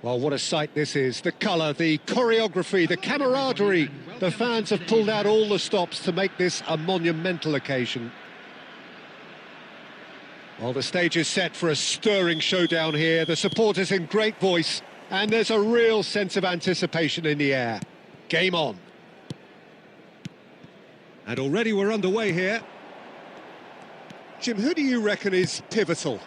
Well, what a sight this is. The colour, the choreography, the camaraderie. The fans have pulled out all the stops to make this a monumental occasion. Well, the stage is set for a stirring showdown here. The supporters in great voice, and there's a real sense of anticipation in the air. Game on. And already we're underway here. Jim, who do you reckon is pivotal?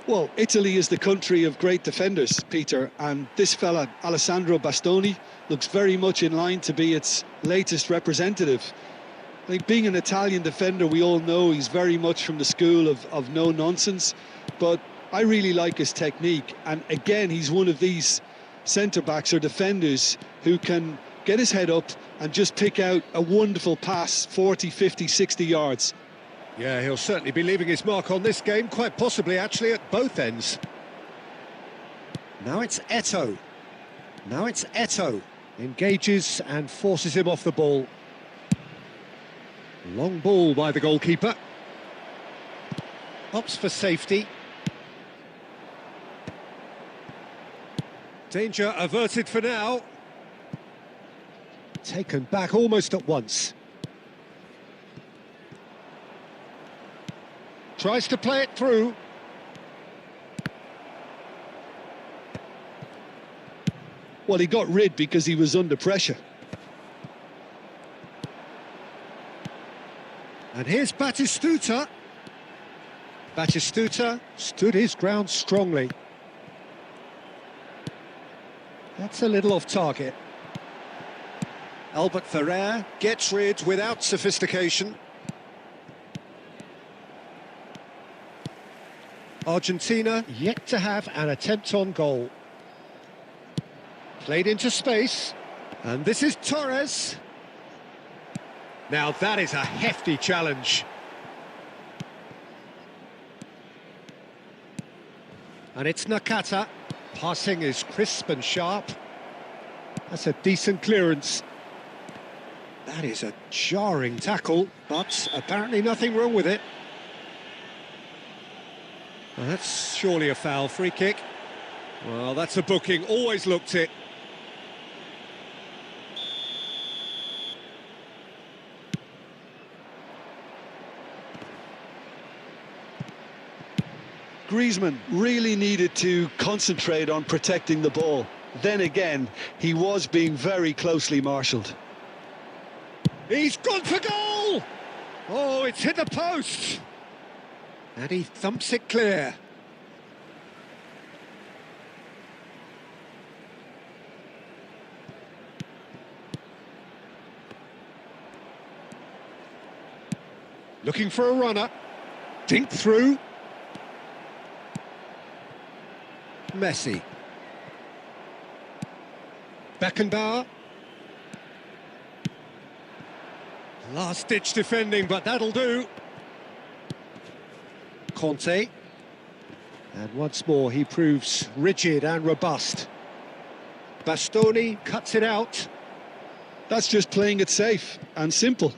Well, Italy is the country of great defenders, Peter, and this fella, Alessandro Bastoni, looks very much in line to be its latest representative. I think being an Italian defender, we all know he's very much from the school of no nonsense, but I really like his technique, and again, he's one of these centre-backs or defenders who can get his head up and just pick out a wonderful pass, 40, 50, 60 yards. Yeah, he'll certainly be leaving his mark on this game, quite possibly actually at both ends. Now it's Eto'o. Now it's Eto'o. Engages and forces him off the ball. Long ball by the goalkeeper. Opts for safety. Danger averted for now. Taken back almost at once. Tries to play it through. Well, he got rid because he was under pressure. And here's Batistuta. Batistuta stood his ground strongly. That's a little off target. Albert Ferrer gets rid without sophistication. Argentina yet to have an attempt on goal. Played into space. And this is Torres. Now that is a hefty challenge. And it's Nakata. Passing is crisp and sharp. That's a decent clearance. That is a jarring tackle, but apparently nothing wrong with it. Well, that's surely a foul. Free kick. Well, that's a booking. Always looked it. Griezmann really needed to concentrate on protecting the ball. Then again, he was being very closely marshalled. He's gone for goal! Oh, it's hit the post! And he thumps it clear. Looking for a runner. Dink through. Messi. Beckenbauer. Last-ditch defending, but that'll do. Conte. And once more he proves rigid and robust. Bastoni cuts it out. That's just playing it safe and simple.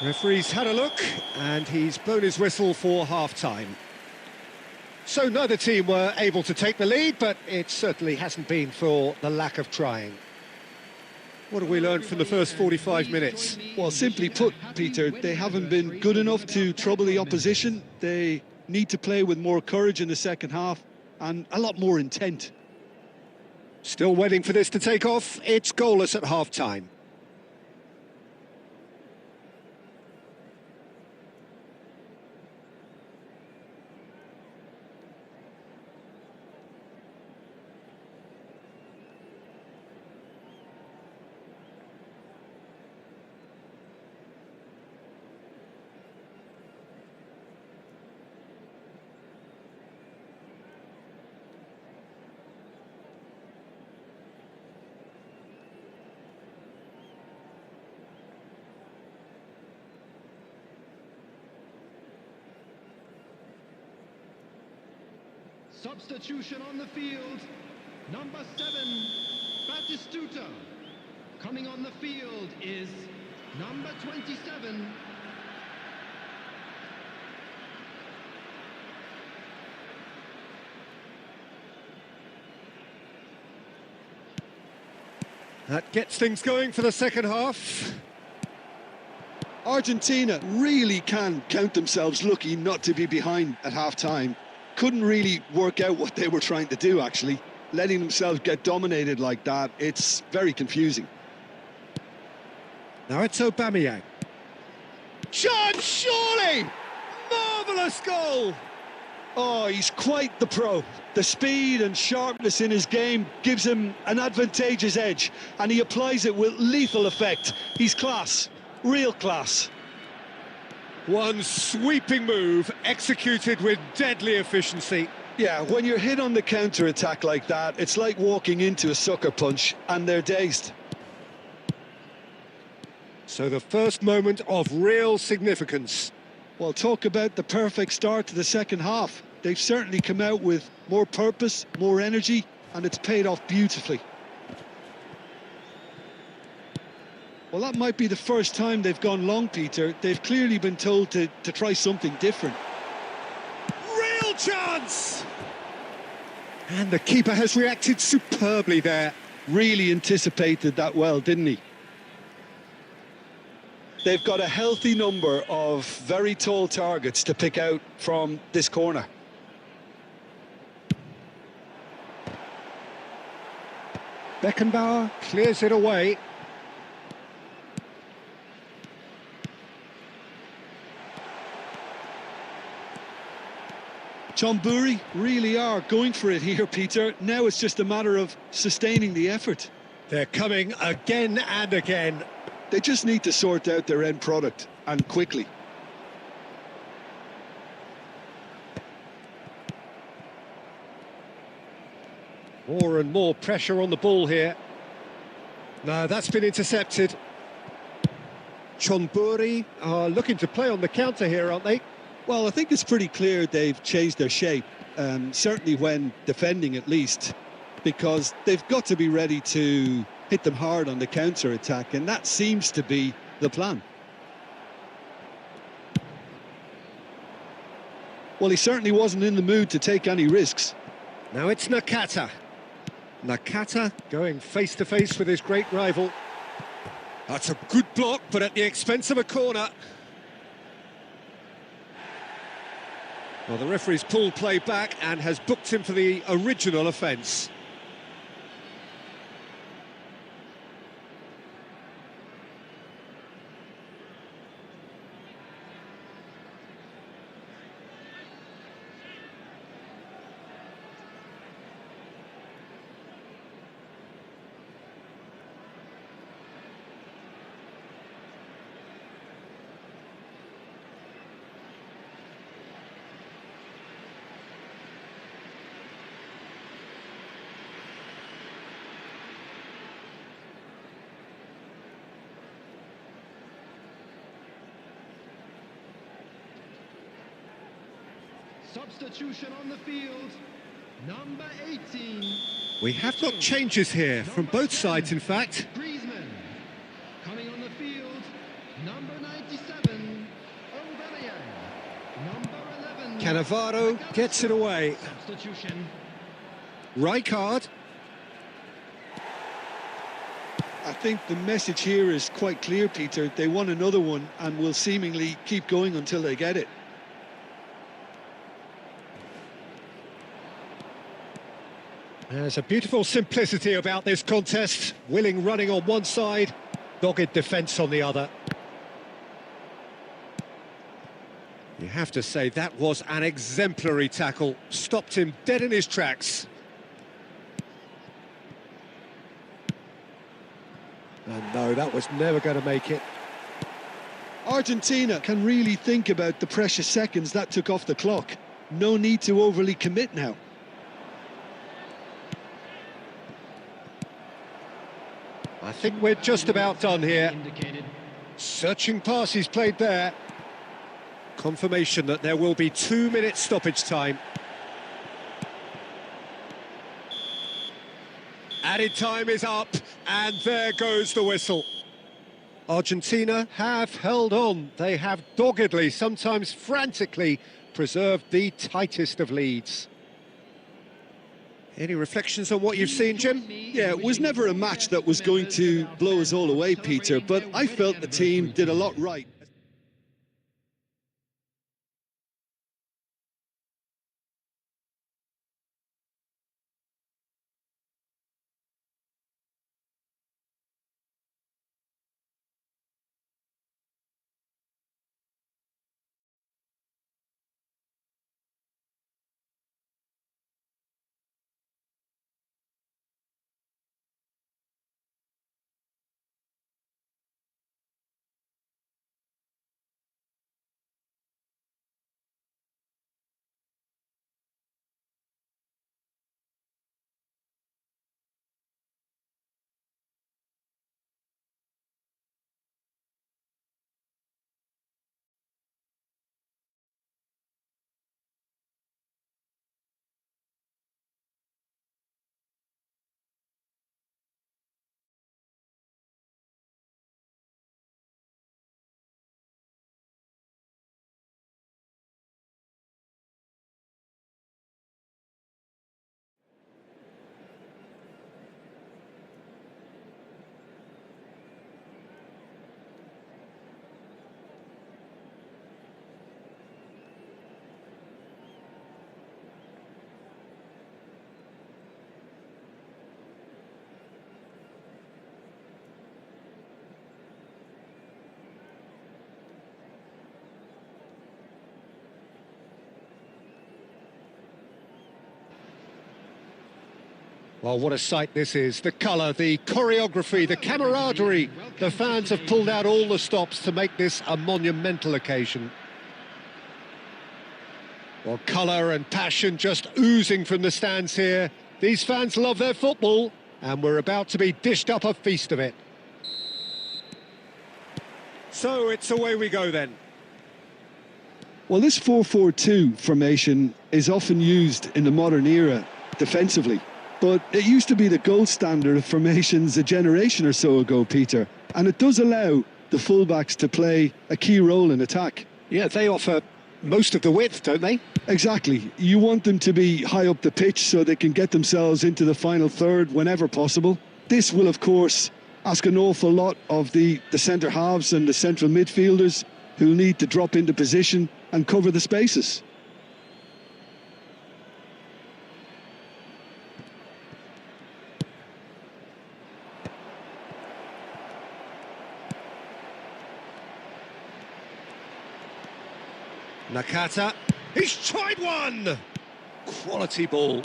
Referee's had a look, and he's blown his whistle for half-time. So neither team were able to take the lead, but it certainly hasn't been for the lack of trying. What have we learned from the first 45 minutes? Well, simply put, Peter, they haven't been good enough to trouble the opposition. They need to play with more courage in the second half and a lot more intent. Still waiting for this to take off. It's goalless at half-time. Substitution on the field, number 7, Batistuta. Coming on the field is number 27, That gets things going for the second half. Argentina really can count themselves lucky not to be behind at half-time. Couldn't really work out what they were trying to do, actually. Letting themselves get dominated like that, it's very confusing. Now it's Aubameyang. Chance, surely! Marvellous goal! Oh, he's quite the pro. The speed and sharpness in his game gives him an advantageous edge, and he applies it with lethal effect. He's class, real class. One sweeping move, executed with deadly efficiency. Yeah, when you're hit on the counter-attack like that, it's like walking into a sucker punch, and they're dazed. So the first moment of real significance. Well, talk about the perfect start to the second half. They've certainly come out with more purpose, more energy, and it's paid off beautifully. Well, that might be the first time they've gone long, Peter. They've clearly been told to try something different. Real chance! And the keeper has reacted superbly there. Really anticipated that well, didn't he? They've got a healthy number of very tall targets to pick out from this corner. Beckenbauer clears it away. Chonburi really are going for it here, Peter. Now it's just a matter of sustaining the effort. They're coming again and again. They just need to sort out their end product, and quickly. More and more pressure on the ball here. No, that's been intercepted. Chonburi are looking to play on the counter here, aren't they? Well, I think it's pretty clear they've changed their shape, certainly when defending at least, because they've got to be ready to hit them hard on the counter-attack, and that seems to be the plan. Well, he certainly wasn't in the mood to take any risks. Now it's Nakata. Nakata going face-to-face with his great rival. That's a good block, but at the expense of a corner. Well, the referee's pulled play back and has booked him for the original offence. Substitution on the field, number 18. We have got changes here from both sides, in fact. Griezmann. Coming on the field, number 97, Aubameyang. Number 11. Cannavaro gets it away. Substitution. Rijkaard. I think the message here is quite clear, Peter. They want another one and will seemingly keep going until they get it. There's a beautiful simplicity about this contest. Willing running on one side, dogged defence on the other. You have to say that was an exemplary tackle. Stopped him dead in his tracks. And no, that was never going to make it. Argentina can really think about the precious seconds that took off the clock. No need to overly commit now. I think we're just about done here. Searching pass he's played there. Confirmation that there will be 2 minutes stoppage time. Added time is up, and there goes the whistle. Argentina have held on. They have doggedly, sometimes frantically, preserved the tightest of leads. Any reflections on what you've seen, Jim? Yeah, it was never a match that was going to blow us all away, Peter, but I felt the team did a lot right. Well, what a sight this is. The colour, the choreography, the camaraderie. The fans have pulled out all the stops to make this a monumental occasion. Well, colour and passion just oozing from the stands here. These fans love their football, and we're about to be dished up a feast of it. So it's away we go then. Well, this 4-4-2 formation is often used in the modern era defensively. But it used to be the gold standard of formations a generation or so ago, Peter. And it does allow the fullbacks to play a key role in attack. Yeah, they offer most of the width, don't they? Exactly. You want them to be high up the pitch so they can get themselves into the final third whenever possible. This will, of course, ask an awful lot of the centre halves and the central midfielders who'll need to drop into position and cover the spaces. Nakata, he's tried one! Quality ball.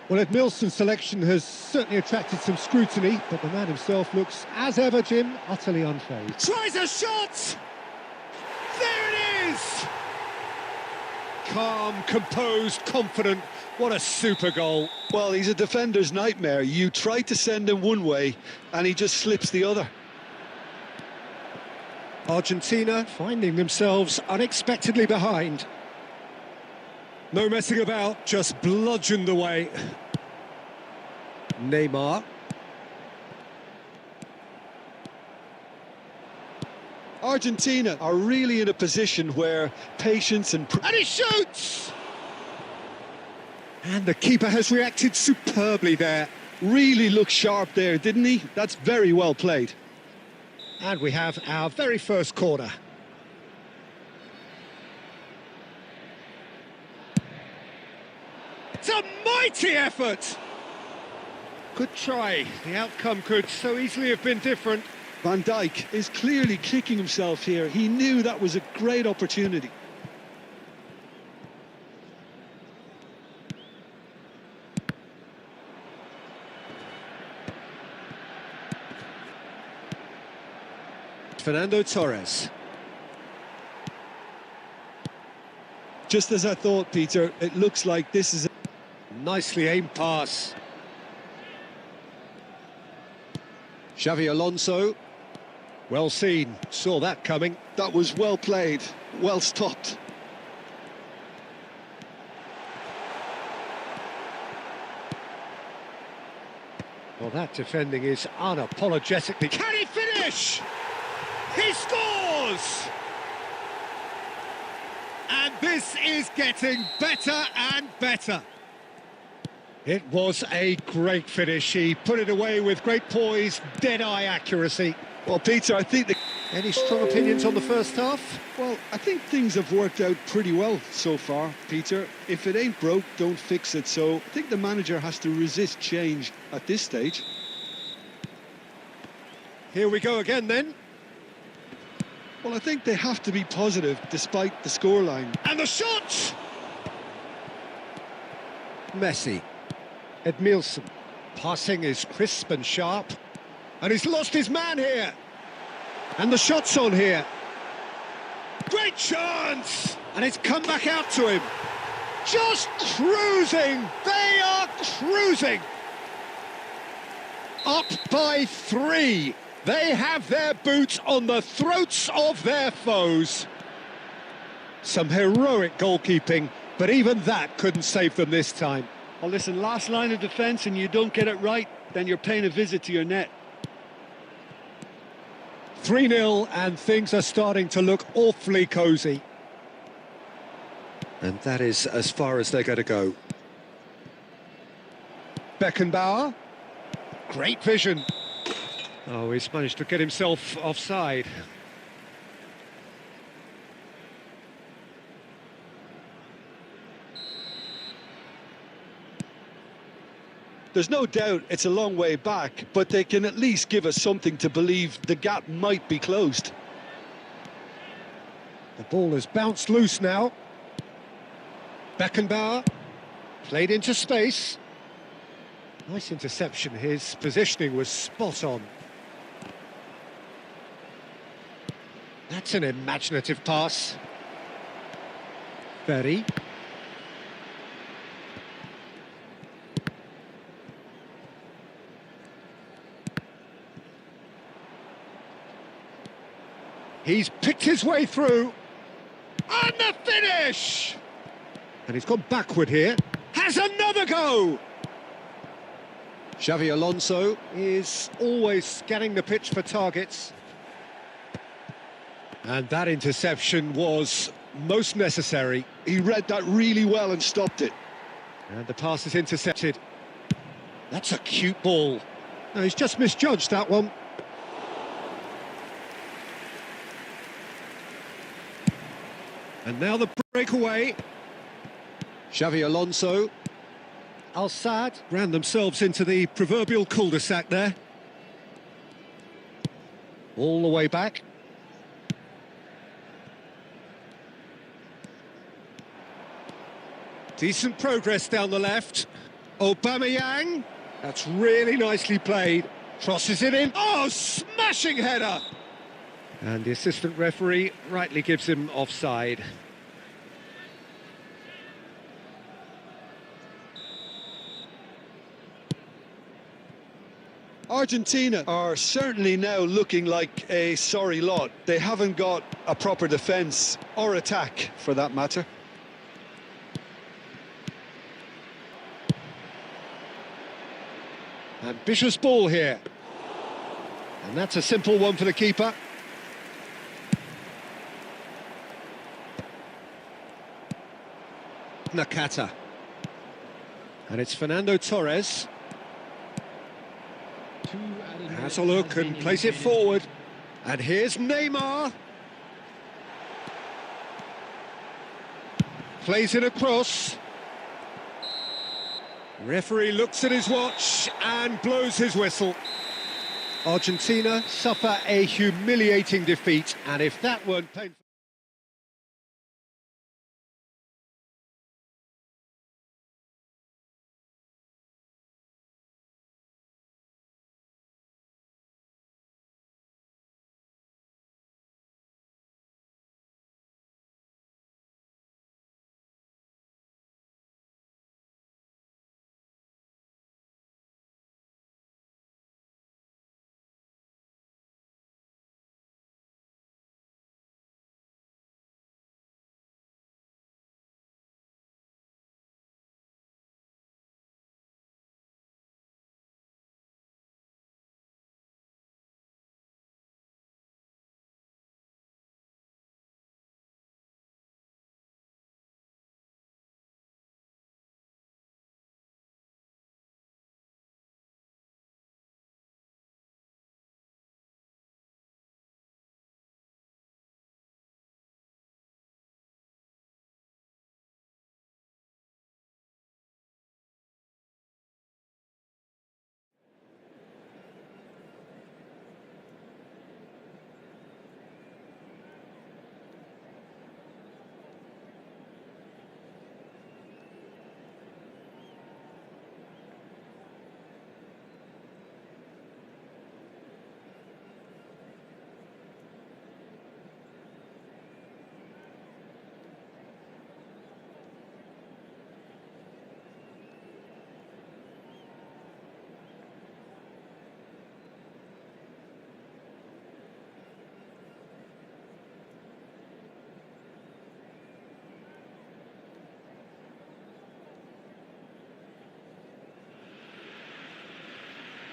Well, Edmilson's selection has certainly attracted some scrutiny, but the man himself looks, as ever, Jim, utterly unfazed. Tries a shot! There it is! Calm, composed, confident. What a super goal. Well, he's a defender's nightmare. You try to send him one way, and he just slips the other. Argentina finding themselves unexpectedly behind. No messing about, just bludgeoned away. Neymar. Argentina are really in a position where patience and he shoots! And the keeper has reacted superbly there. Really looked sharp there, didn't he? That's very well played. And we have our very first corner. It's a mighty effort! Good try. The outcome could so easily have been different. Van Dijk is clearly kicking himself here. He knew that was a great opportunity. Fernando Torres. Just as I thought, Peter, it looks like this is a nicely aimed pass. Xavi Alonso. Well seen, saw that coming. That was well played, well stopped. Well, that defending is unapologetically... Can he finish? He scores! And this is getting better and better. It was a great finish. He put it away with great poise, dead-eye accuracy. Well, Peter, I think Any strong opinions on the first half? well, I think things have worked out pretty well so far, Peter. If it ain't broke, don't fix it. So I think the manager has to resist change at this stage. Here we go again then. Well, I think they have to be positive despite the scoreline. And the shot! Messi. Edmilson. Passing is crisp and sharp. And he's lost his man here. And the shot's on here. Great chance! And it's come back out to him. Just cruising! They are cruising! Up by 3. They have their boots on the throats of their foes. Some heroic goalkeeping, but even that couldn't save them this time. Well, listen, last line of defence and you don't get it right, then you're paying a visit to your net. 3-0 and things are starting to look awfully cosy. And that is as far as they're going to go. Beckenbauer. Great vision. Oh, he's managed to get himself offside. There's no doubt it's a long way back, but they can at least give us something to believe the gap might be closed. The ball has bounced loose now. Beckenbauer played into space. Nice interception. His positioning was spot on. That's an imaginative pass. Berry. He's picked his way through. And the finish! And he's gone backward here. Has another go! Xavi Alonso is always scanning the pitch for targets. And that interception was most necessary. He read that really well and stopped it. And the pass is intercepted. That's a cute ball. No, he's just misjudged that one. And now the breakaway. Xavi Alonso. Al-Sadd ran themselves into the proverbial cul-de-sac there. All the way back. Decent progress down the left. Aubameyang. That's really nicely played. Crosses it in. Oh, smashing header! And the assistant referee rightly gives him offside. Argentina are certainly now looking like a sorry lot. They haven't got a proper defence or attack, for that matter. Ambitious ball here. And that's a simple one for the keeper. Nakata. And it's Fernando Torres. Has a look and plays it forward. And here's Neymar. Plays it across. Referee looks at his watch and blows his whistle. Argentina suffer a humiliating defeat, and if that weren't painful...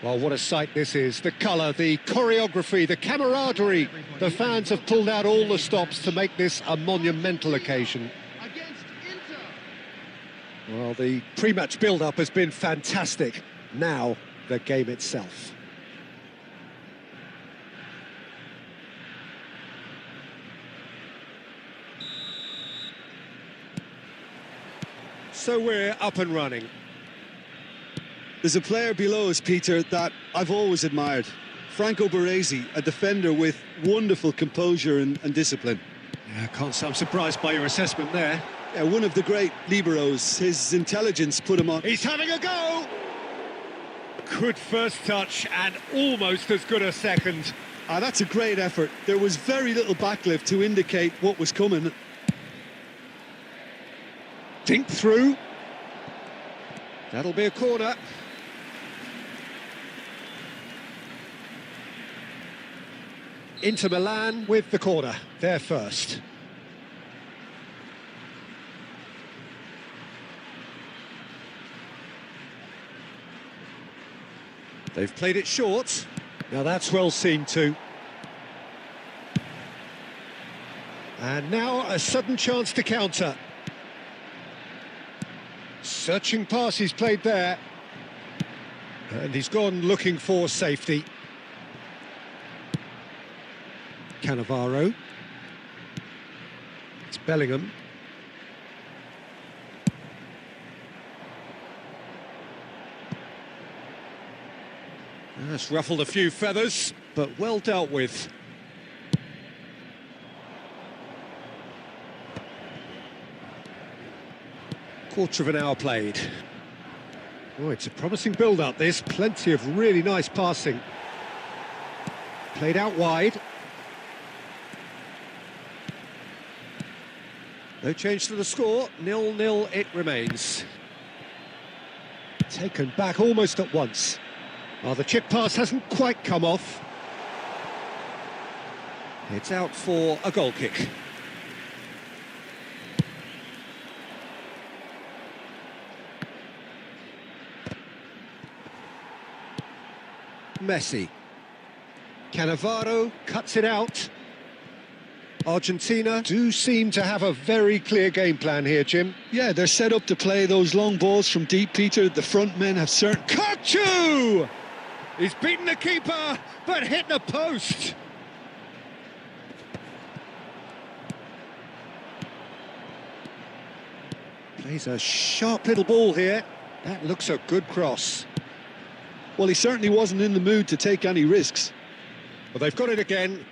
Well, what a sight this is. The colour, the choreography, the camaraderie. The fans have pulled out all the stops to make this a monumental occasion. Against Inter. Well, the pre-match build-up has been fantastic. Now, the game itself. So we're up and running. There's a player below us, Peter, that I've always admired. Franco Baresi, a defender with wonderful composure and discipline. Yeah, I can't say I'm surprised by your assessment there. Yeah, one of the great liberos. His intelligence put him on. He's having a go! Good first touch and almost as good a second. That's a great effort. There was very little backlift to indicate what was coming. Dink through. That'll be a corner. Inter Milan with the corner. They're first. They've played it short. Now that's well seen too. And now a sudden chance to counter. Searching pass he's played there. And he's gone looking for safety. Cannavaro. It's Bellingham. That's ruffled a few feathers, but well dealt with. Quarter of an hour played. Oh, it's a promising build-up, this. Plenty of really nice passing. Played out wide. No change to the score. 0-0 it remains. Taken back almost at once. Oh, the chip pass hasn't quite come off. It's out for a goal kick. Messi. Cannavaro cuts it out. Argentina do seem to have a very clear game plan here, Jim. Yeah, they're set up to play those long balls from deep, Peter. The front men have certain... Kachu! He's beaten the keeper, but hit the post. Plays a sharp little ball here. That looks a good cross. Well, he certainly wasn't in the mood to take any risks. Well, they've got it again.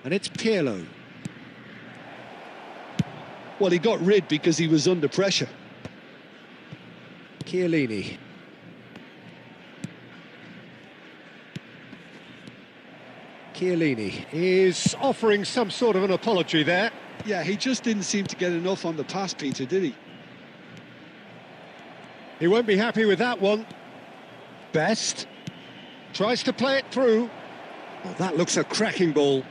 And it's Pirlo. Well, he got rid because he was under pressure. Chiellini. Chiellini is offering some sort of an apology there. Yeah, he just didn't seem to get enough on the pass, Peter, did he? He won't be happy with that one. Best. Tries to play it through. Oh, that looks a cracking ball.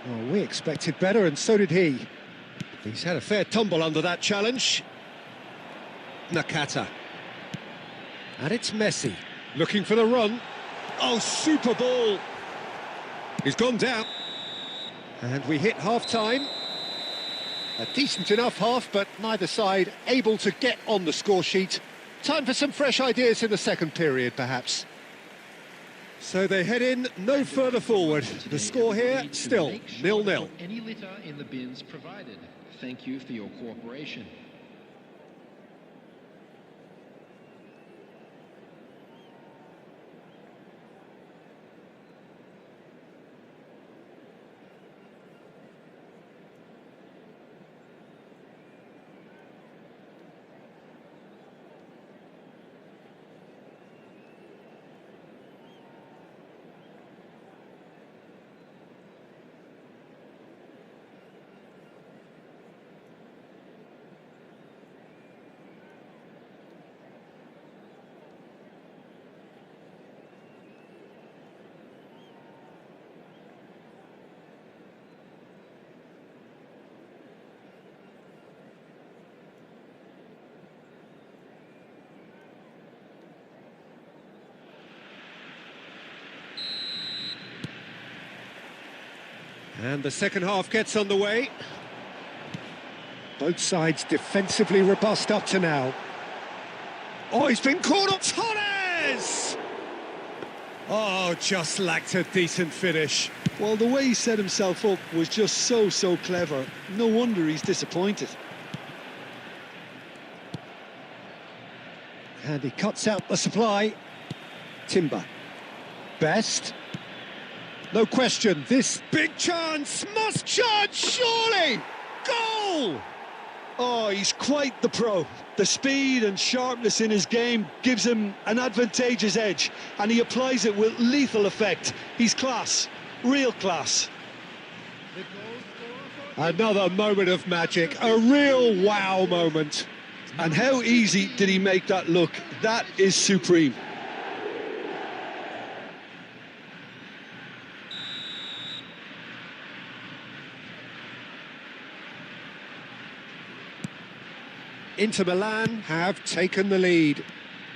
Oh, we expected better, and so did he. He's had a fair tumble under that challenge. Nakata. And it's Messi, looking for the run. Oh, super ball. He's gone down. And we hit half-time. A decent enough half, but neither side able to get on the score sheet. Time for some fresh ideas in the second period, perhaps. So they head in no further forward. The score here, still 0-0. Any litter in the bins provided. Thank you for your cooperation. And the second half gets underway. Both sides defensively robust up to now. Oh, he's been caught up. Torres! Oh, just lacked a decent finish. Well, the way he set himself up was just so clever. No wonder he's disappointed. And he cuts out the supply. Timber. Best. No question, this big chance must charge, surely! Goal! Oh, he's quite the pro. The speed and sharpness in his game gives him an advantageous edge, and he applies it with lethal effect. He's class, real class. Another moment of magic, a real wow moment. And how easy did he make that look? That is supreme. Inter Milan have taken the lead.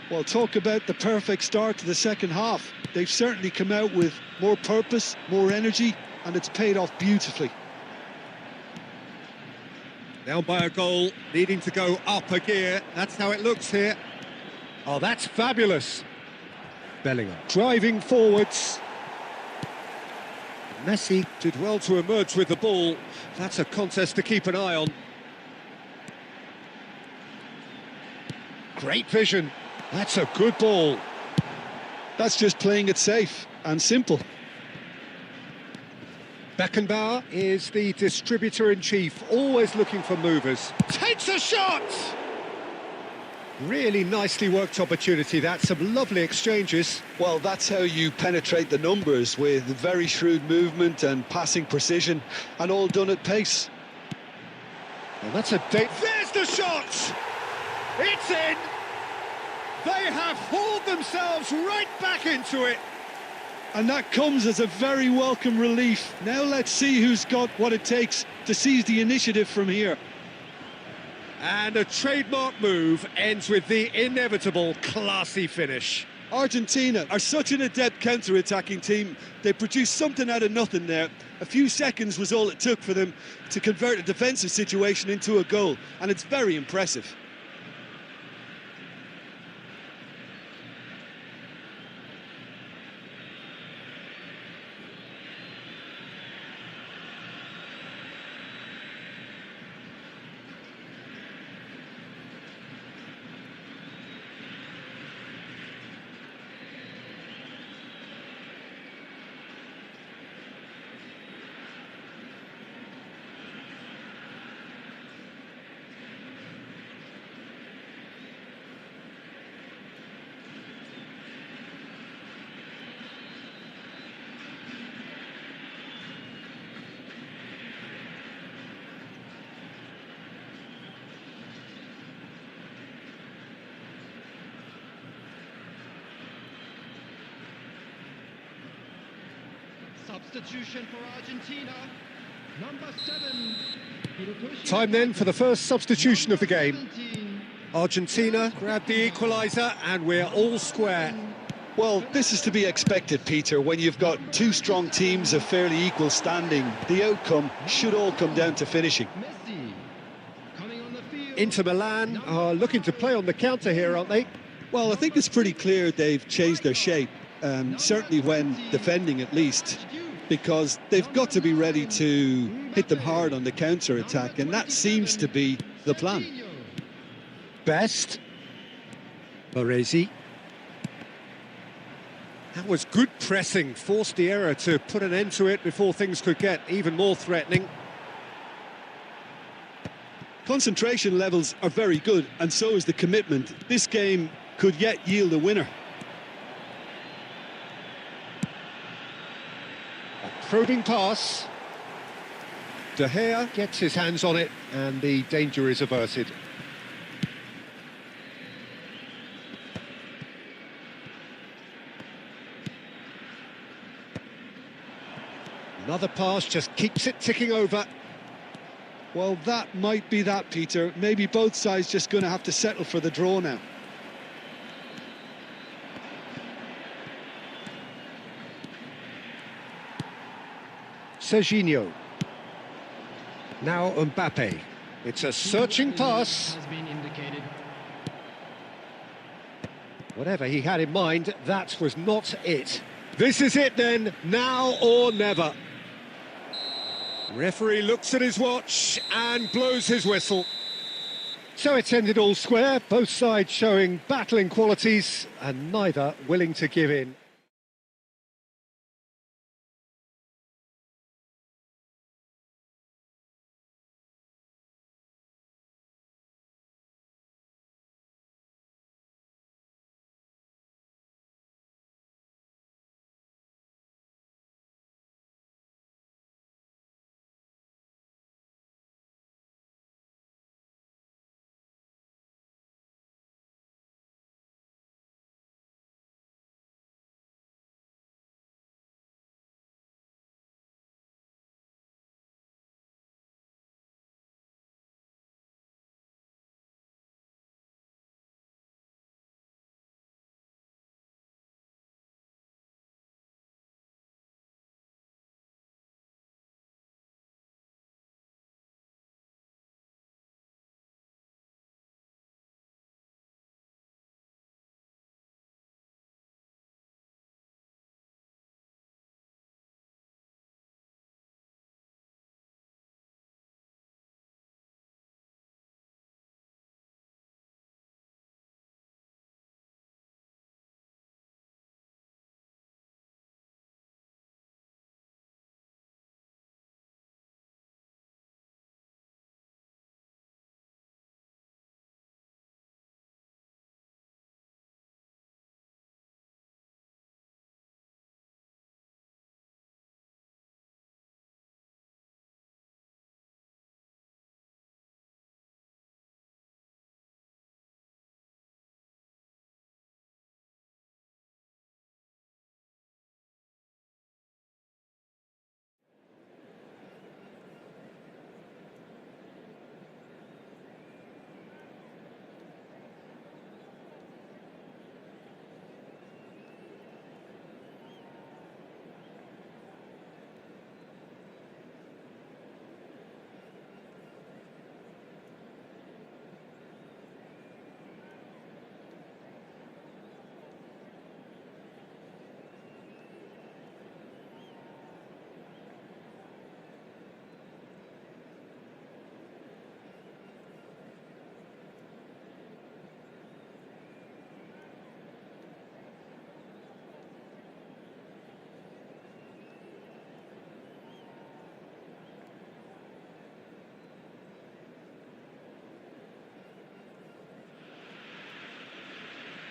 Well, talk about the perfect start to the second half. They've certainly come out with more purpose, more energy, and it's paid off beautifully. Down by a goal, needing to go up a gear. That's how it looks here. Oh, that's fabulous. Bellingham driving forwards. Messi did well to emerge with the ball. That's a contest to keep an eye on. Great vision. That's a good ball. That's just playing it safe and simple. Beckenbauer is the distributor-in-chief, always looking for movers. Takes a shot! Really nicely worked opportunity, that. Some lovely exchanges. Well, that's how you penetrate the numbers, with very shrewd movement and passing precision, and all done at pace. Well, that's a date. There's the shot! It's in! They have hauled themselves right back into it. And that comes as a very welcome relief. Now let's see who's got what it takes to seize the initiative from here. And a trademark move ends with the inevitable classy finish. Argentina are such an adept counter-attacking team. They produced something out of nothing there. A few seconds was all it took for them to convert a defensive situation into a goal, and it's very impressive. Substitution for Argentina. Number 7. Time then for the first substitution of the game. Argentina grab the equaliser and we're all square. Well, this is to be expected, Peter. When you've got two strong teams of fairly equal standing, the outcome should all come down to finishing. Messi coming on the field. Inter Milan are looking to play on the counter here, aren't they? Well, I think it's pretty clear they've changed their shape, certainly when defending at least, because they've got to be ready to hit them hard on the counter-attack, and that seems to be the plan. Best. Baresi. That was good pressing, forced the error to put an end to it before things could get even more threatening. Concentration levels are very good, and so is the commitment. This game could yet yield a winner. A probing pass. De Gea gets his hands on it and the danger is averted. Another pass just keeps it ticking over. Well, that might be that, Peter. Maybe both sides just going to have to settle for the draw now. Serginho. Now Mbappe. It's a searching pass. Has been indicated. Whatever he had in mind, that was not it. This is it then, now or never. Referee looks at his watch and blows his whistle. So it's ended all square, both sides showing battling qualities and neither willing to give in.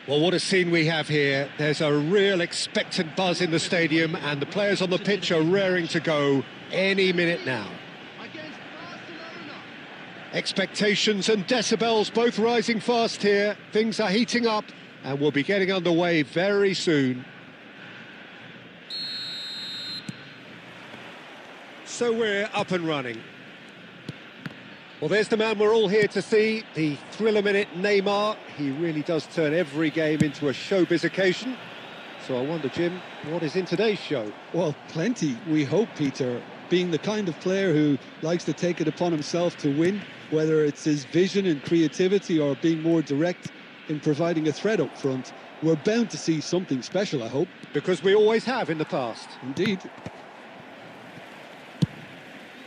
Well, what a scene we have here. There's a real expectant buzz in the stadium and the players on the pitch are raring to go any minute now. Against Barcelona. Expectations and decibels both rising fast here. Things are heating up and we'll be getting underway very soon. So we're up and running. Well, there's the man we're all here to see, the thriller-minute Neymar. He really does turn every game into a showbiz occasion. So I wonder, Jim, what is in today's show? Well, plenty, we hope, Peter. Being the kind of player who likes to take it upon himself to win, whether it's his vision and creativity or being more direct in providing a threat up front, we're bound to see something special, I hope. Because we always have in the past. Indeed.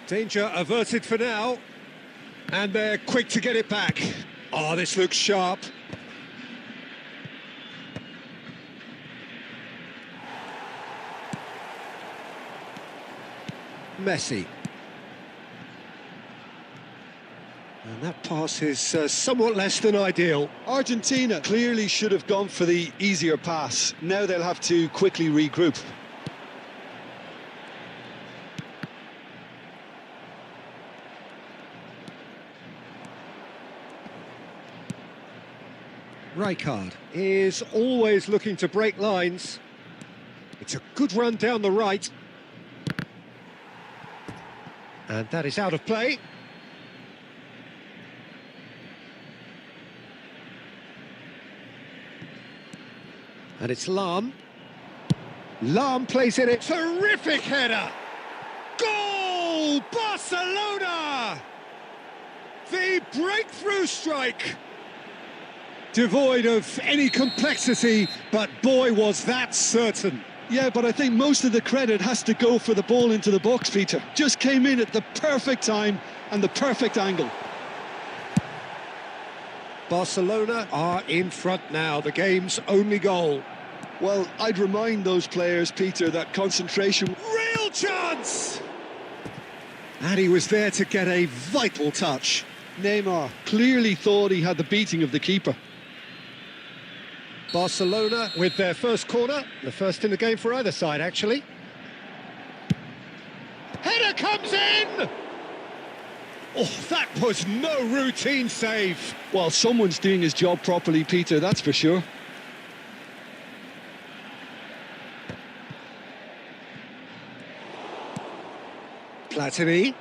Danger averted for now. And they're quick to get it back. Oh, this looks sharp. Messi. And that pass is somewhat less than ideal. Argentina clearly should have gone for the easier pass. Now they'll have to quickly regroup. Rijkaard is always looking to break lines. It's a good run down the right. And that is out of play. And it's Lahm. Lahm plays in it. Terrific header! Goal! Barcelona! The breakthrough strike! Devoid of any complexity, but boy was that certain. Yeah, but I think most of the credit has to go for the ball into the box, Peter. Just came in at the perfect time and the perfect angle. Barcelona are in front now, the game's only goal. Well, I'd remind those players, Peter, that concentration... Real chance! And he was there to get a vital touch. Neymar clearly thought he had the beating of the keeper. Barcelona with their first corner, the first in the game for either side, actually. Header comes in! Oh, that was no routine save. Well, someone's doing his job properly, Peter, that's for sure. Platini.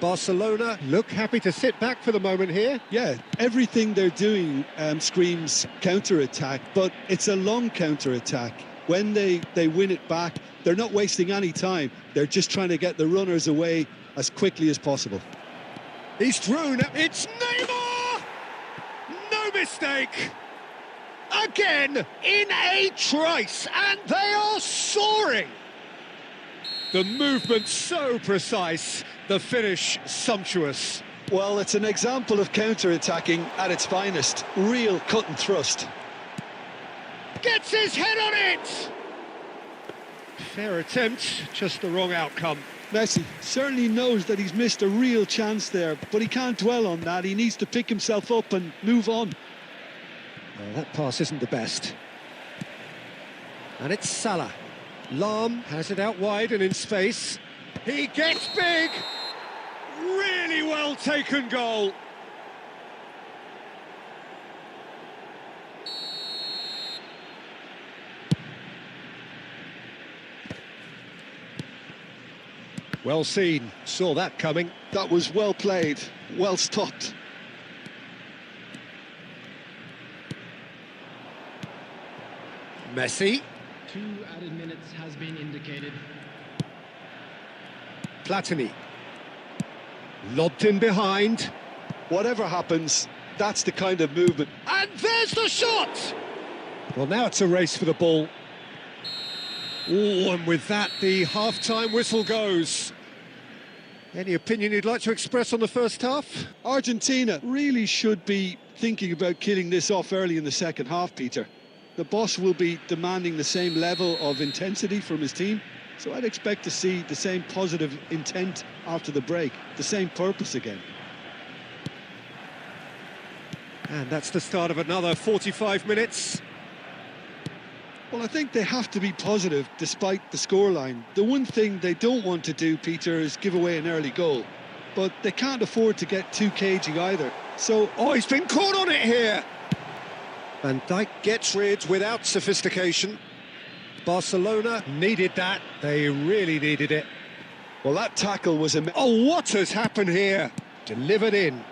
Barcelona look happy to sit back for the moment here. Yeah, everything they're doing screams counter-attack, but it's a long counter-attack. When they win it back, they're not wasting any time. They're just trying to get the runners away as quickly as possible. He's through. It's Neymar! No mistake! Again, in a trice, and they are soaring! The movement so precise, the finish sumptuous. Well, it's an example of counter-attacking at its finest. Real cut and thrust. Gets his head on it! Fair attempt, just the wrong outcome. Messi certainly knows that he's missed a real chance there, but he can't dwell on that. He needs to pick himself up and move on. Well, that pass isn't the best. And it's Salah. Lam has it out wide and in space. He gets big! Really well taken goal. Well seen, saw that coming. That was well played, well stopped. Messi. 2 added minutes has been indicated. Platini. Lobbed in behind. Whatever happens, that's the kind of movement. And there's the shot! Well, now it's a race for the ball. Oh, and with that, the half-time whistle goes. Any opinion you'd like to express on the first half? Argentina really should be thinking about killing this off early in the second half, Peter. The boss will be demanding the same level of intensity from his team, so I'd expect to see the same positive intent after the break, the same purpose again. And that's the start of another 45 minutes. Well, I think they have to be positive despite the scoreline. The one thing they don't want to do, Peter, is give away an early goal. But they can't afford to get too cagey either. So, oh, he's been caught on it here! Van Dijk gets rid without sophistication. Barcelona needed that. They really needed it. well, that tackle was a... Oh, what has happened here? Delivered in.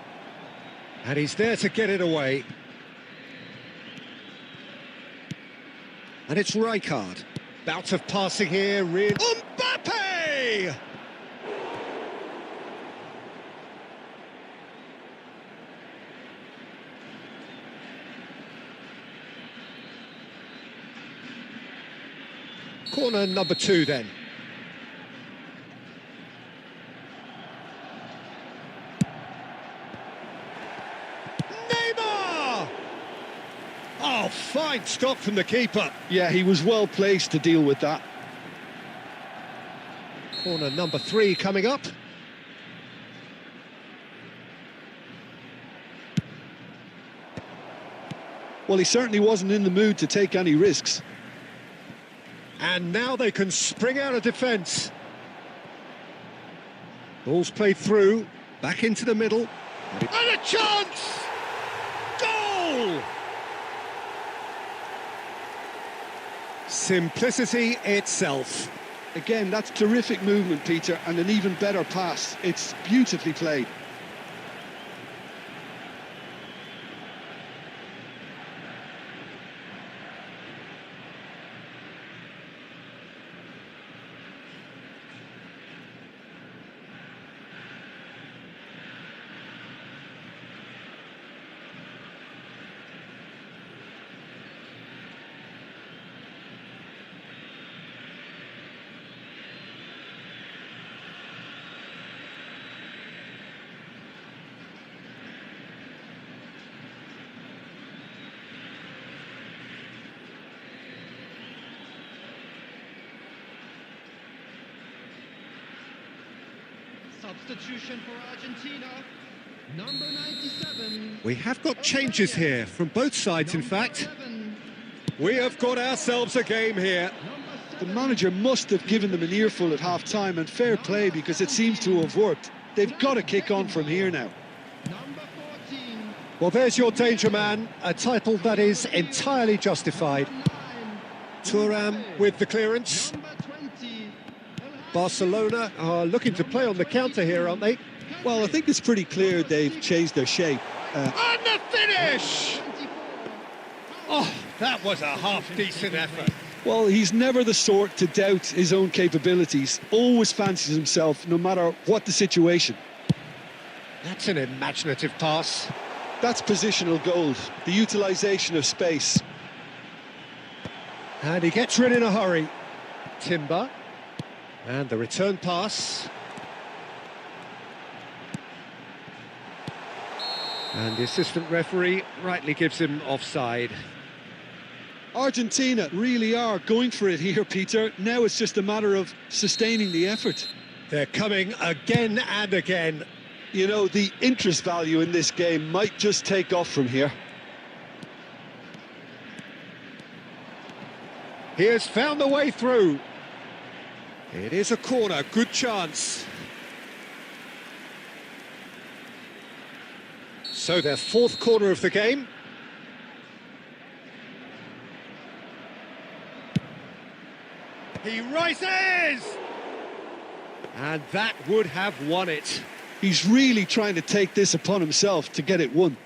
And he's there to get it away. And it's Rijkaard. Bout of passing here, really. Mbappe! Corner number 2 then. Neymar! Oh, fine stop from the keeper. Yeah, he was well placed to deal with that. Corner number 3 coming up. Well, he certainly wasn't in the mood to take any risks. And now they can spring out of defence. Ball's played through, back into the middle. And a chance! Goal! Simplicity itself. Again, that's terrific movement, Peter, and an even better pass. It's beautifully played. Substitution for Argentina. Number 97. We have got changes here from both sides, in fact. We have got ourselves a game here. The manager must have given them an earful at half-time, and fair play, because it seems to have worked. They've got to kick on from here now. Number 14. Well, there's your danger man, a title that is entirely justified. Thuram with the clearance. Number 20. Barcelona are looking to play on the counter here, aren't they? Well, I think it's pretty clear they've changed their shape. And the finish! Oh, that was a half-decent effort. Well, he's never the sort to doubt his own capabilities. Always fancies himself, no matter what the situation. That's an imaginative pass. That's positional gold, the utilisation of space. And he gets rid in a hurry. Timber. And the return pass. And the assistant referee rightly gives him offside. Argentina really are going for it here, Peter. Now it's just a matter of sustaining the effort. They're coming again and again. You know, the interest value in this game might just take off from here. He has found the way through. It is a corner, good chance. So their fourth corner of the game. He rises! And that would have won it. He's really trying to take this upon himself to get it won.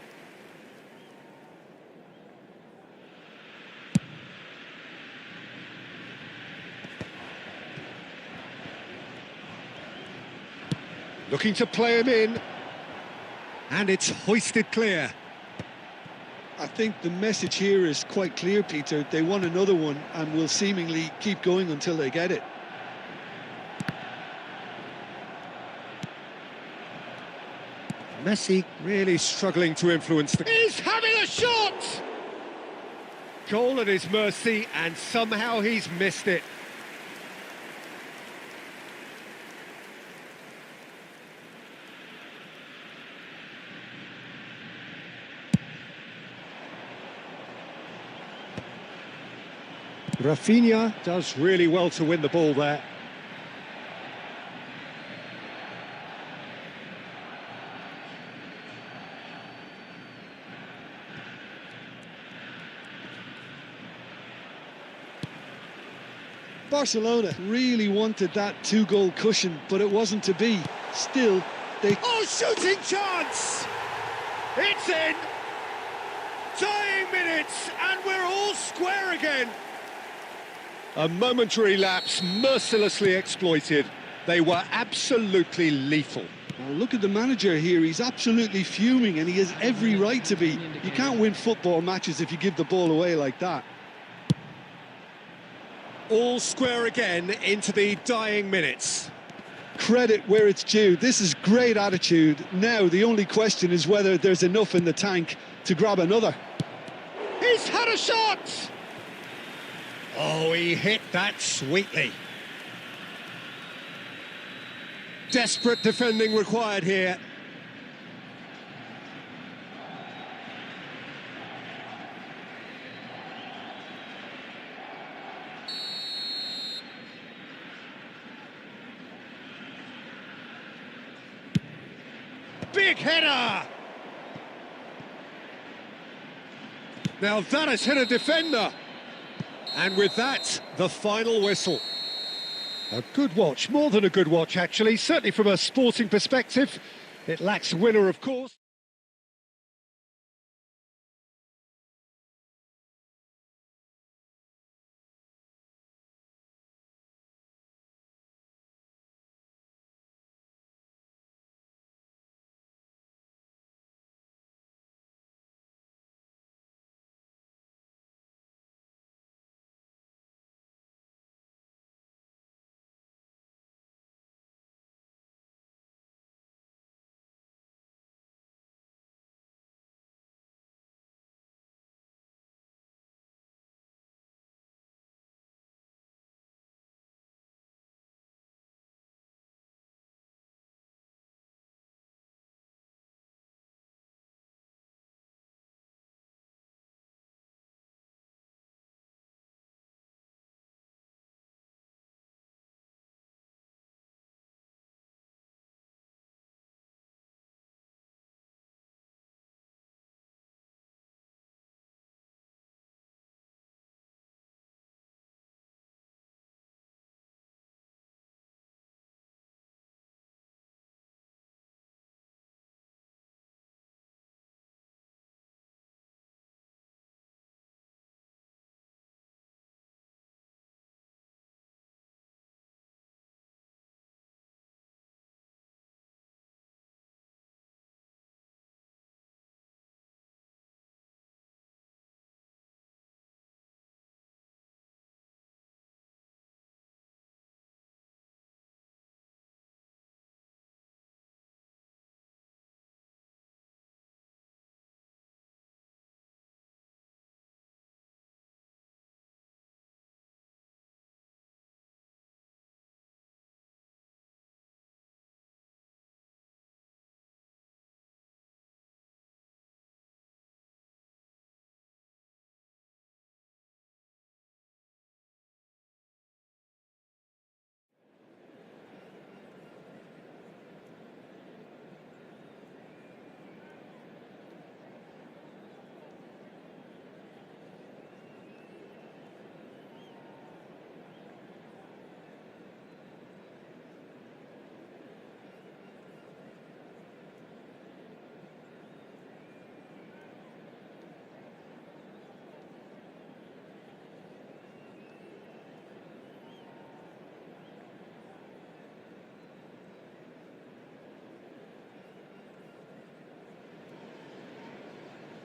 Looking to play him in. And it's hoisted clear. I think the message here is quite clear, Peter. They want another one and will seemingly keep going until they get it. Messi really struggling to influence the... He's having a shot! Goal at his mercy, and somehow he's missed it. Rafinha does really well to win the ball there. Barcelona really wanted that two-goal cushion, but it wasn't to be. Still, they... Oh, shooting chance! It's in! Dying minutes, and we're all square again. A momentary lapse, mercilessly exploited. They were absolutely lethal. Well, look at the manager here. He's absolutely fuming, and he has every right to be. You can't win football matches if you give the ball away like that. All square again into the dying minutes. Credit where it's due. This is great attitude. Now, the only question is whether there's enough in the tank to grab another. He's had a shot! Oh, he hit that sweetly. Desperate defending required here. Big header! Now that has hit a defender. And with that, the final whistle. A good watch, more than a good watch actually, certainly from a sporting perspective. It lacks winner, of course.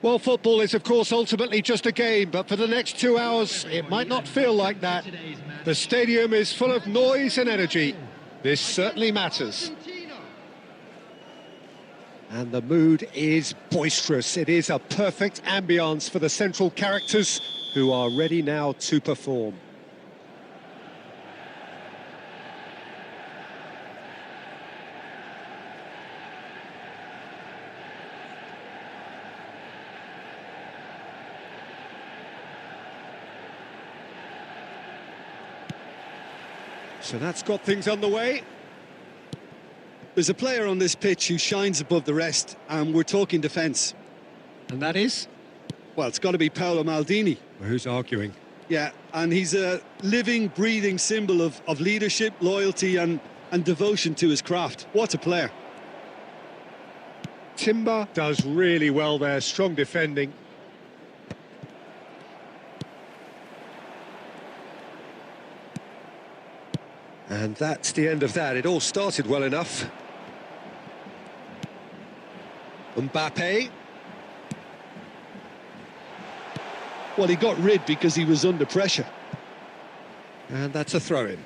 Well, football is, of course, ultimately just a game, but for the next 2 hours, it might not feel like that. The stadium is full of noise and energy. This certainly matters. And the mood is boisterous. It is a perfect ambience for the central characters who are ready now to perform. So that's got things underway. There's a player on this pitch who shines above the rest, and we're talking defence. And that is? Well, it's got to be Paolo Maldini. Well, who's arguing? Yeah, and he's a living, breathing symbol of leadership, loyalty and devotion to his craft. What a player. Timber does really well there, strong defending. And that's the end of that. It all started well enough. Mbappe. Well, he got rid because he was under pressure. And that's a throw-in.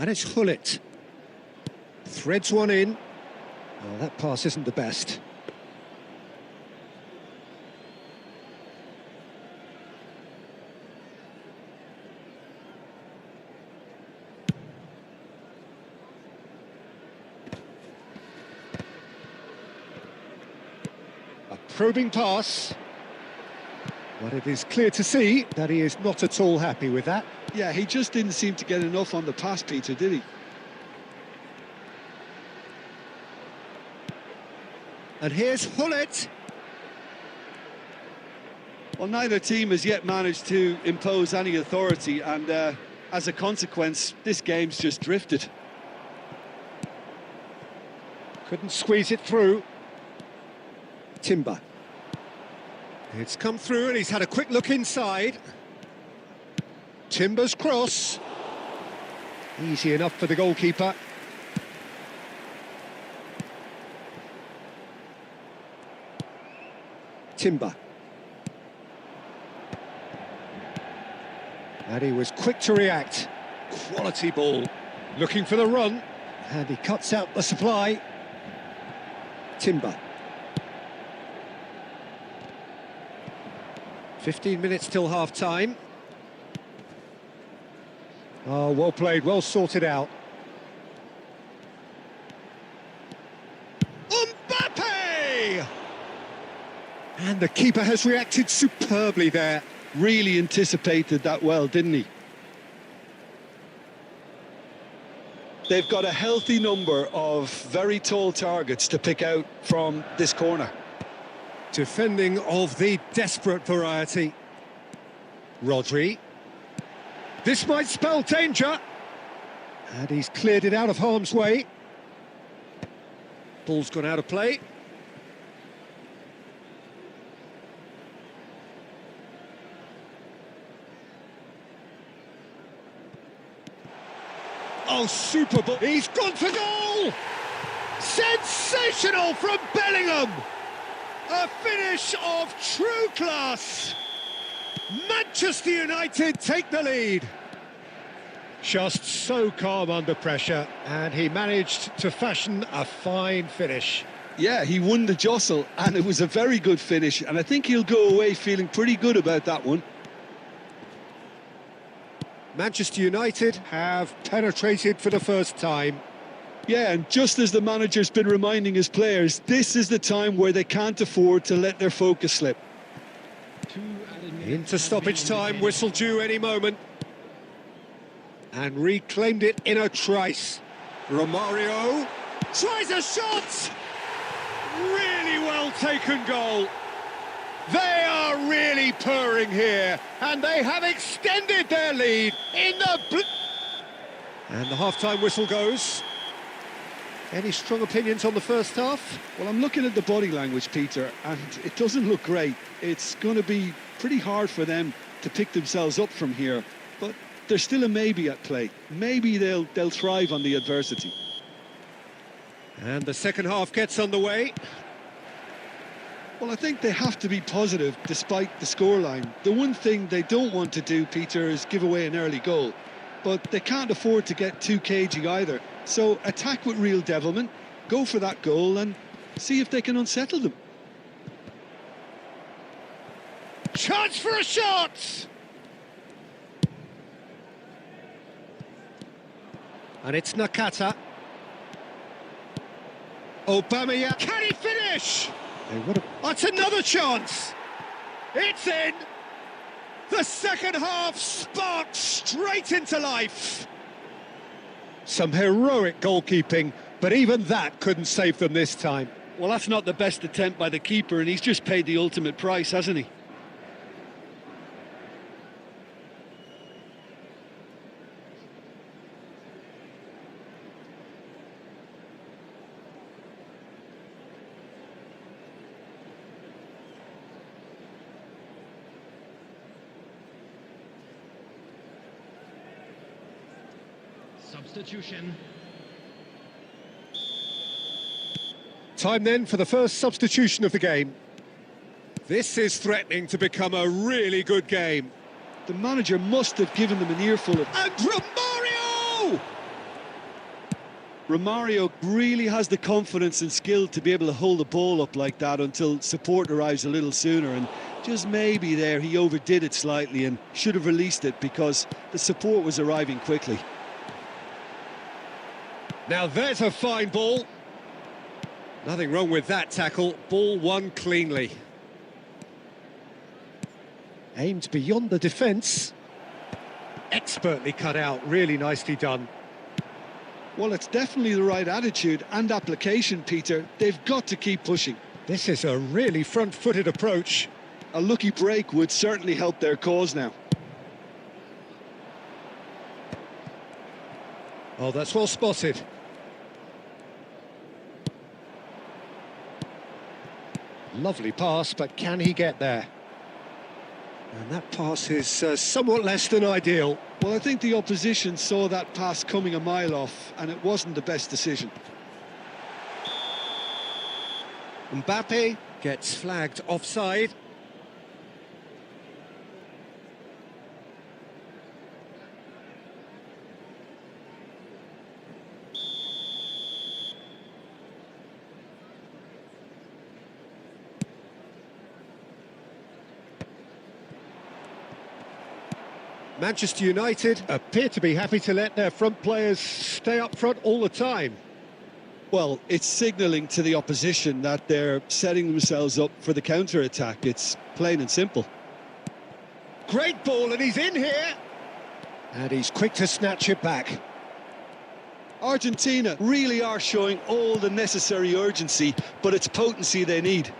And it's Hullet. Threads one in. Oh, that pass isn't the best. A probing pass. But it is clear to see that he is not at all happy with that. Yeah, he just didn't seem to get enough on the pass, Peter, did he? And here's Hullet. Well, neither team has yet managed to impose any authority, and as a consequence, this game's just drifted. Couldn't squeeze it through. Timber. It's come through and he's had a quick look inside. Timber's cross. Easy enough for the goalkeeper. Timber. And he was quick to react. Quality ball. Looking for the run. And he cuts out the supply. Timber. 15 minutes till half-time. Oh, well played, well sorted out. Mbappe! And the keeper has reacted superbly there. Really anticipated that well, didn't he? They've got a healthy number of very tall targets to pick out from this corner. Defending of the desperate variety. Rodri. This might spell danger. And he's cleared it out of harm's way. Ball's gone out of play. Oh, super ball. He's gone for goal! Sensational from Bellingham! A finish of true class! Manchester United take the lead. Just so calm under pressure, and he managed to fashion a fine finish. Yeah, he won the jostle, and it was a very good finish, and I think he'll go away feeling pretty good about that one. Manchester United have penetrated for the first time. Yeah, and just as the manager's been reminding his players, this is the time where they can't afford to let their focus slip. Into stoppage time, whistle due any moment. And reclaimed it in a trice. Romario tries a shot! Really well taken goal. They are really purring here, and they have extended their lead in the... And the half-time whistle goes. Any strong opinions on the first half? Well, I'm looking at the body language, Peter, and it doesn't look great. It's going to be pretty hard for them to pick themselves up from here, but there's still a maybe at play. Maybe they'll thrive on the adversity. And the second half gets underway. Well, I think they have to be positive despite the scoreline. The one thing they don't want to do, Peter, is give away an early goal. But they can't afford to get too cagey either. So attack with real devilment, go for that goal and see if they can unsettle them. Chance for a shot! And it's Nakata. Aubameyang. Can he finish? That's another chance. It's in. The second half sparked straight into life. Some heroic goalkeeping, but even that couldn't save them this time. Well, that's not the best attempt by the keeper, and he's just paid the ultimate price, hasn't he? Substitution. Time then for the first substitution of the game. This is threatening to become a really good game. The manager must have given them an earful of... And Romario! Romario really has the confidence and skill to be able to hold the ball up like that until support arrives a little sooner, and just maybe there he overdid it slightly and should have released it because the support was arriving quickly. Now there's a fine ball. Nothing wrong with that tackle. Ball won cleanly. Aimed beyond the defence. Expertly cut out, really nicely done. Well, it's definitely the right attitude and application, Peter. They've got to keep pushing. This is a really front-footed approach. A lucky break would certainly help their cause now. Oh, that's well spotted. Lovely pass, but can he get there? And that pass is somewhat less than ideal. Well, I think the opposition saw that pass coming a mile off, and it wasn't the best decision. Mbappe gets flagged offside. Manchester United appear to be happy to let their front players stay up front all the time. Well, it's signalling to the opposition that they're setting themselves up for the counter-attack. It's plain and simple. Great ball, and he's in here. And he's quick to snatch it back. Argentina really are showing all the necessary urgency, but it's potency they need.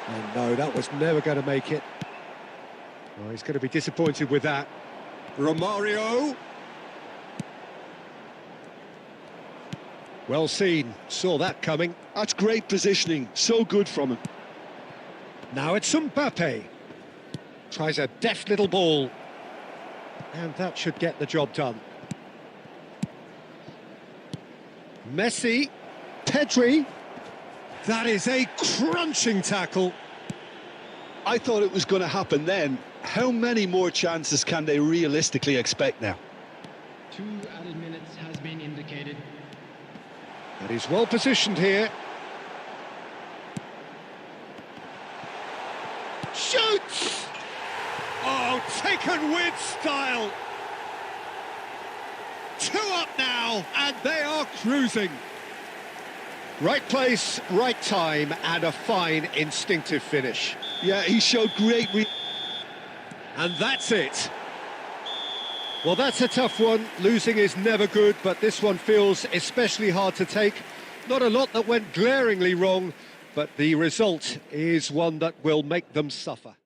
And no, that was never going to make it. Oh, he's going to be disappointed with that. Romario. Well seen, saw that coming. That's great positioning, so good from him. Now it's Mbappe. Tries a deft little ball. And that should get the job done. Messi. Pedri. That is a crunching tackle. I thought it was going to happen then. How many more chances can they realistically expect now? 2 added minutes has been indicated. And he's well positioned here. Shoots! Oh, taken with style. 2 up now, and they are cruising. Right place, right time, and a fine instinctive finish. Yeah, he showed great... And that's it. Well, that's a tough one. Losing is never good, but this one feels especially hard to take. Not a lot that went glaringly wrong, but the result is one that will make them suffer.